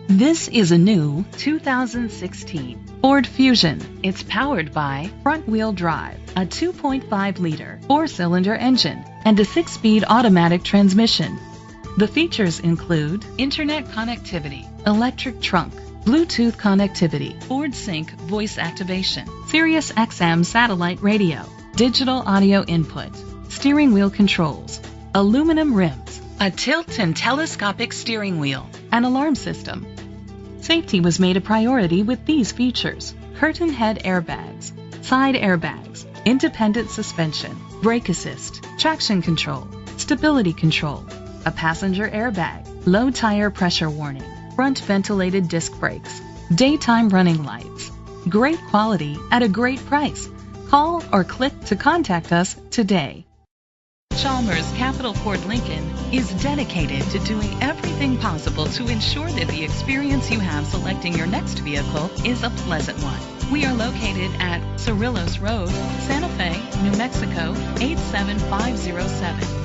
This is a new 2016 Ford Fusion. It's powered by front-wheel drive, a 2.5-liter four-cylinder engine, and a 6-speed automatic transmission. The features include internet connectivity, electric trunk, Bluetooth connectivity, Ford Sync voice activation, Sirius XM satellite radio, digital audio input, steering wheel controls, aluminum rims, a tilt and telescopic steering wheel, an alarm system. Safety was made a priority with these features: curtain head airbags, side airbags, independent suspension, brake assist, traction control, stability control, a passenger airbag, low tire pressure warning, front ventilated disc brakes, daytime running lights. Great quality at a great price. Call or click to contact us today. Chalmers Capital Ford Lincoln is dedicated to doing everything possible to ensure that the experience you have selecting your next vehicle is a pleasant one. We are located at Cerrillos Road, Santa Fe, New Mexico 87507.